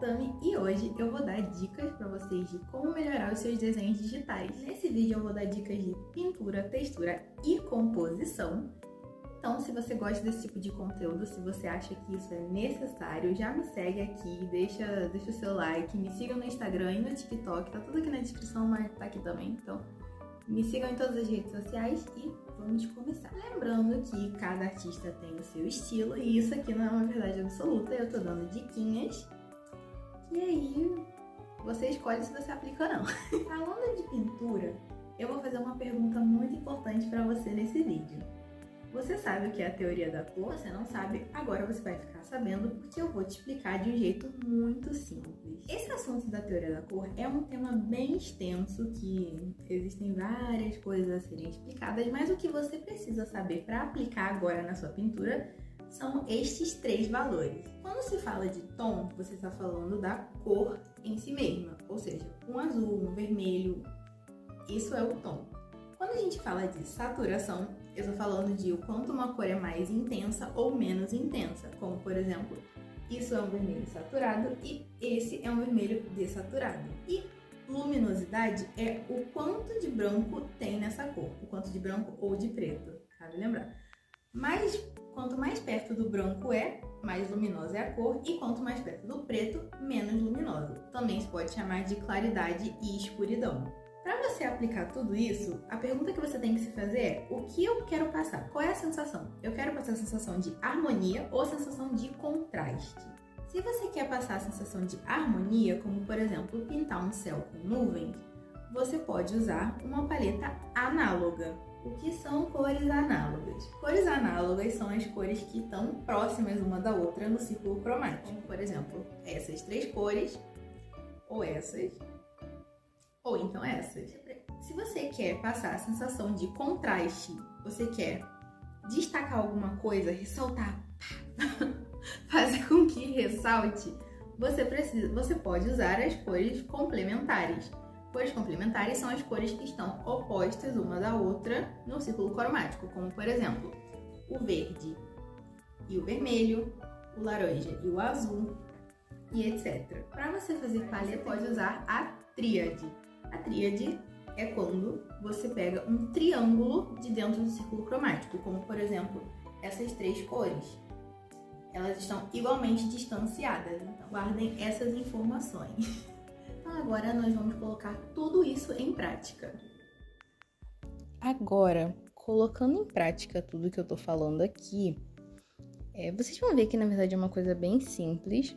Tami e hoje eu vou dar dicas para vocês de como melhorar os seus desenhos digitais. Nesse vídeo eu vou dar dicas de pintura, textura e composição. Então, se você gosta desse tipo de conteúdo, se você acha que isso é necessário, já me segue aqui, deixa o seu like, me siga no Instagram e no TikTok, tá tudo aqui na descrição, mas tá aqui também, então me sigam em todas as redes sociais e vamos começar. Lembrando que cada artista tem o seu estilo e isso aqui não é uma verdade absoluta, eu tô dando diquinhas e aí você escolhe se você aplica ou não. Falando de pintura, eu vou fazer uma pergunta muito importante para você nesse vídeo. Você sabe o que é a teoria da cor? Você não sabe? Agora você vai ficar sabendo porque eu vou te explicar de um jeito muito simples. Esse assunto da teoria da cor é um tema bem extenso que existem várias coisas a serem explicadas, mas o que você precisa saber para aplicar agora na sua pintura são estes 3 valores. Quando se fala de tom, você está falando da cor em si mesma, ou seja, um azul, um vermelho, isso é o tom. Quando a gente fala de saturação, eu estou falando de o quanto uma cor é mais intensa ou menos intensa, como por exemplo, isso é um vermelho saturado e esse é um vermelho desaturado. E luminosidade é o quanto de branco tem nessa cor, o quanto de branco ou de preto, cabe lembrar. Mas quanto mais perto do branco é, mais luminosa é a cor, e quanto mais perto do preto, menos luminosa. Também se pode chamar de claridade e escuridão. Para você aplicar tudo isso, a pergunta que você tem que se fazer é: o que eu quero passar? Qual é a sensação? Eu quero passar a sensação de harmonia ou a sensação de contraste? Se você quer passar a sensação de harmonia, como por exemplo pintar um céu com nuvens, você pode usar uma paleta análoga. O que são cores análogas? Cores análogas são as cores que estão próximas uma da outra no círculo cromático. Como, por exemplo, essas 3 cores, ou essas, ou então essas. Se você quer passar a sensação de contraste, você quer destacar alguma coisa, ressaltar, fazer com que ressalte, você pode usar as cores complementares. Cores complementares são as cores que estão opostas uma da outra no círculo cromático, como por exemplo, o verde e o vermelho, o laranja e o azul, e etc. Para você fazer paleta, você pode usar a tríade. A tríade é quando você pega um triângulo de dentro do círculo cromático, como por exemplo, essas 3 cores. Elas estão igualmente distanciadas, então guardem essas informações. Então agora nós vamos colocar tudo isso em prática. Agora, colocando em prática tudo que eu tô falando aqui, vocês vão ver que na verdade é uma coisa bem simples.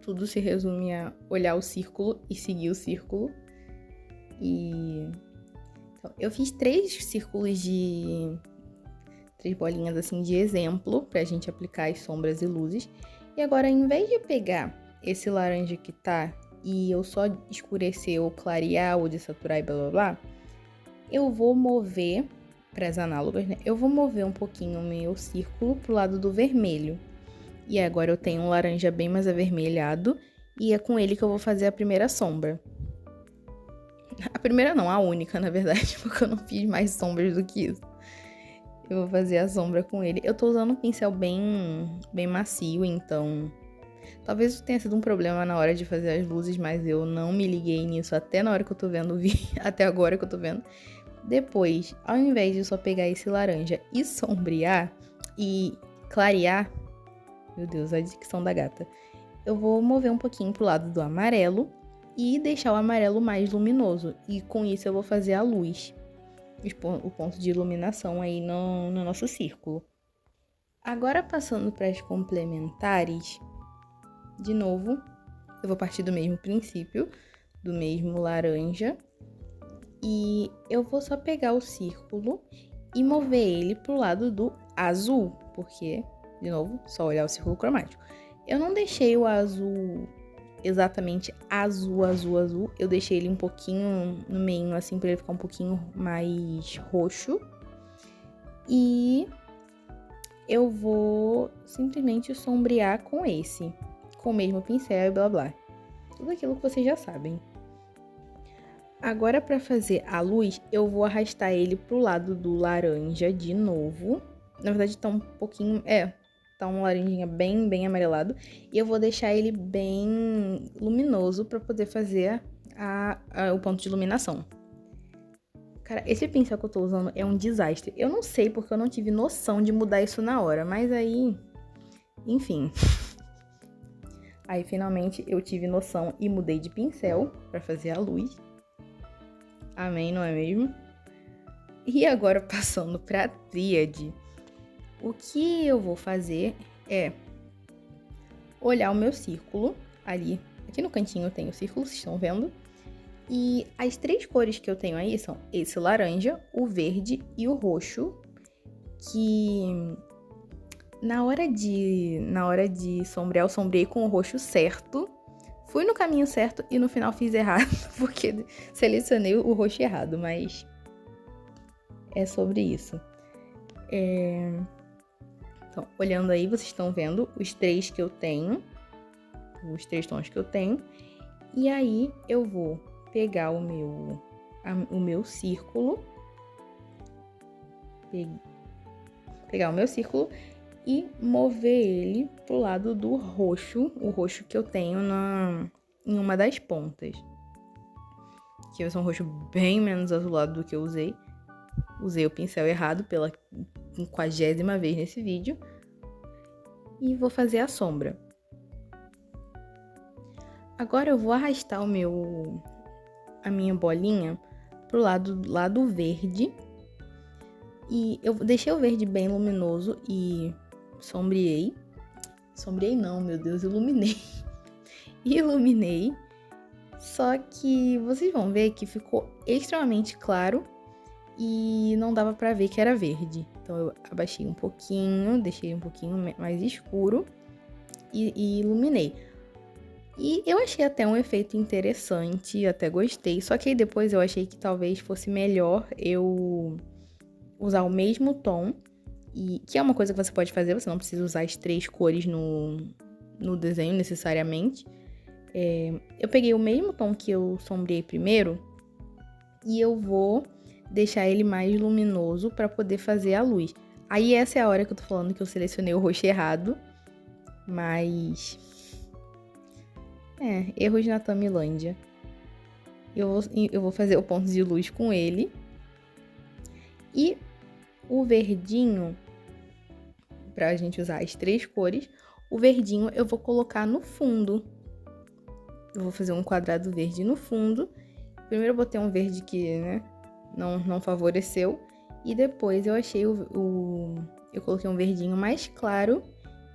Tudo se resume a olhar o círculo e seguir o círculo. Então, eu fiz 3 círculos de 3 bolinhas assim de exemplo pra gente aplicar as sombras e luzes. E agora, em vez de pegar esse laranja que tá e eu só escurecer ou clarear ou desaturar e blá blá blá, eu vou mover para as análogas, né? Eu vou mover um pouquinho o meu círculo pro lado do vermelho. E agora eu tenho um laranja bem mais avermelhado e é com ele que eu vou fazer a primeira sombra. A primeira não, a única, na verdade, porque eu não fiz mais sombras do que isso. Eu vou fazer a sombra com ele. Eu tô usando um pincel bem macio, então talvez tenha sido um problema na hora de fazer as luzes, mas eu não me liguei nisso até na hora que eu tô vendo o vídeo, até agora que eu tô vendo. Depois, ao invés de só pegar esse laranja e sombrear e clarear, meu Deus, a dicção da gata, eu vou mover um pouquinho pro lado do amarelo e deixar o amarelo mais luminoso. E com isso eu vou fazer a luz, o ponto de iluminação aí no nosso círculo. Agora passando para as complementares, de novo, eu vou partir do mesmo princípio, do mesmo laranja. E eu vou só pegar o círculo e mover ele pro lado do azul, porque, de novo, só olhar o círculo cromático. Eu não deixei o azul exatamente azul. Eu deixei ele um pouquinho no meio, assim, pra ele ficar um pouquinho mais roxo. E eu vou simplesmente sombrear com o mesmo pincel e blá blá. Tudo aquilo que vocês já sabem. Agora, para fazer a luz, eu vou arrastar ele pro lado do laranja de novo. Na verdade, tá um pouquinho... tá um laranjinha bem amarelado. E eu vou deixar ele bem luminoso pra poder fazer o ponto de iluminação. Cara, esse pincel que eu tô usando é um desastre. Eu não sei porque eu não tive noção de mudar isso na hora, mas aí... Enfim. Aí, finalmente, eu tive noção e mudei de pincel pra fazer a luz. Amém, não é mesmo? E agora, passando pra tríade, o que eu vou fazer é olhar o meu círculo ali. Aqui no cantinho eu tenho o círculo, vocês estão vendo? E as 3 cores que eu tenho aí são esse laranja, o verde e o roxo, que na hora de sombrear, eu sombreei com o roxo certo. Fui no caminho certo e no final fiz errado, porque selecionei o roxo errado, mas é sobre isso. Então, olhando aí, vocês estão vendo os 3 que eu tenho, os 3 tons que eu tenho, e aí eu vou pegar o meu círculo, pegar o meu círculo e mover ele pro lado do roxo, o roxo que eu tenho em uma das pontas. Que vai ser um roxo bem menos azulado do que eu usei. Usei o pincel errado pela 50ª vez nesse vídeo. E vou fazer a sombra. Agora eu vou arrastar a minha bolinha pro lado verde. E eu deixei o verde bem luminoso e sombreei. Sombreei não, meu Deus, iluminei. Iluminei. Só que vocês vão ver que ficou extremamente claro e não dava pra ver que era verde. Então eu abaixei um pouquinho, deixei um pouquinho mais escuro e iluminei. E eu achei até um efeito interessante, até gostei. Só que aí depois eu achei que talvez fosse melhor eu usar o mesmo tom, e que é uma coisa que você pode fazer, você não precisa usar as 3 cores no desenho necessariamente. Eu peguei o mesmo tom que eu sombreei primeiro e eu vou deixar ele mais luminoso para poder fazer a luz. Aí essa é a hora que eu tô falando que eu selecionei o roxo errado, mas... erros na Tamilândia. Eu vou fazer o ponto de luz com ele. E o verdinho, pra gente usar as 3 cores, o verdinho eu vou colocar no fundo. Eu vou fazer um quadrado verde no fundo. Primeiro eu botei um verde que, né, não favoreceu. E depois eu achei eu coloquei um verdinho mais claro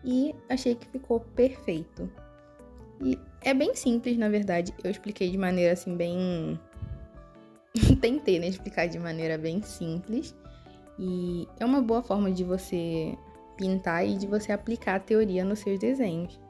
e achei que ficou perfeito. E é bem simples, na verdade. Eu expliquei de maneira assim bem... Tentei, né, explicar de maneira bem simples. E é uma boa forma de você pintar e de você aplicar a teoria nos seus desenhos.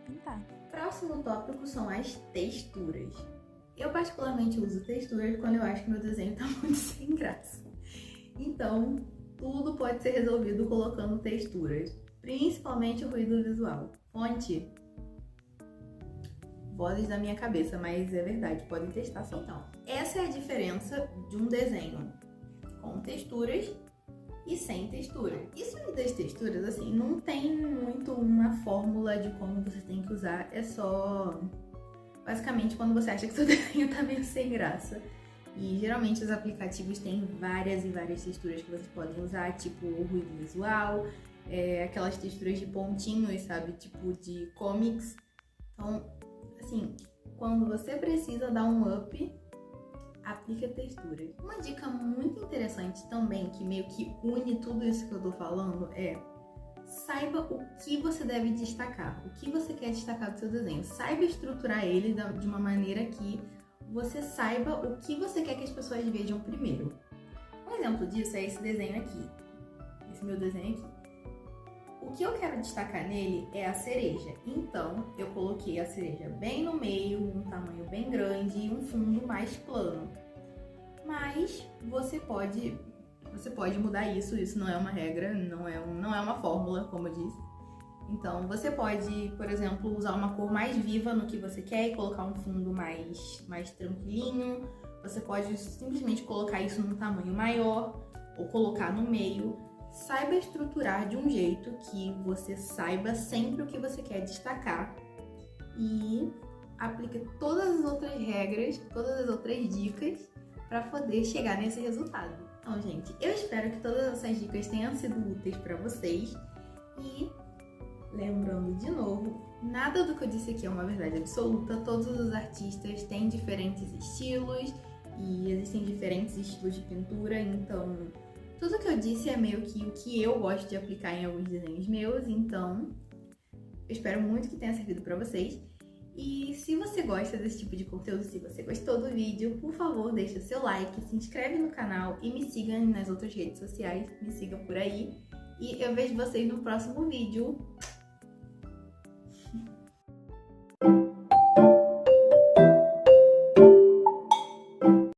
Pintar. Próximo tópico são as texturas. Eu particularmente uso texturas quando eu acho que meu desenho tá muito sem graça. Então, tudo pode ser resolvido colocando texturas, principalmente o ruído visual. Fonte, vozes da minha cabeça, mas é verdade, podem testar só. Então, essa é a diferença de um desenho com texturas e sem textura. Isso aí das texturas, assim, não tem muito uma fórmula de como você tem que usar, é só basicamente quando você acha que seu desenho tá meio sem graça. E geralmente os aplicativos têm várias e várias texturas que vocês podem usar, tipo o ruído visual, aquelas texturas de pontinhos, sabe, tipo de comics. Então, assim, quando você precisa dar um up, aplica texturas. Uma dica muito interessante também, que meio que une tudo isso que eu tô falando, é saiba o que você deve destacar, o que você quer destacar do seu desenho. Saiba estruturar ele de uma maneira que você saiba o que você quer que as pessoas vejam primeiro. Um exemplo disso é esse desenho aqui, esse meu desenho aqui. O que eu quero destacar nele é a cereja, então eu coloquei a cereja bem no meio, um tamanho bem grande e um fundo mais plano. Mas você pode mudar isso não é uma regra, não é uma fórmula, como eu disse. Então você pode, por exemplo, usar uma cor mais viva no que você quer e colocar um fundo mais tranquilinho. Você pode simplesmente colocar isso num tamanho maior ou colocar no meio. Saiba estruturar de um jeito que você saiba sempre o que você quer destacar e aplique todas as outras regras, todas as outras dicas para poder chegar nesse resultado. Então, gente, eu espero que todas essas dicas tenham sido úteis para vocês e lembrando de novo, nada do que eu disse aqui é uma verdade absoluta. Todos os artistas têm diferentes estilos e existem diferentes estilos de pintura, então tudo que eu disse é meio que o que eu gosto de aplicar em alguns desenhos meus, então eu espero muito que tenha servido pra vocês. E se você gosta desse tipo de conteúdo, se você gostou do vídeo, por favor, deixa seu like, se inscreve no canal e me siga nas outras redes sociais, me siga por aí. E eu vejo vocês no próximo vídeo.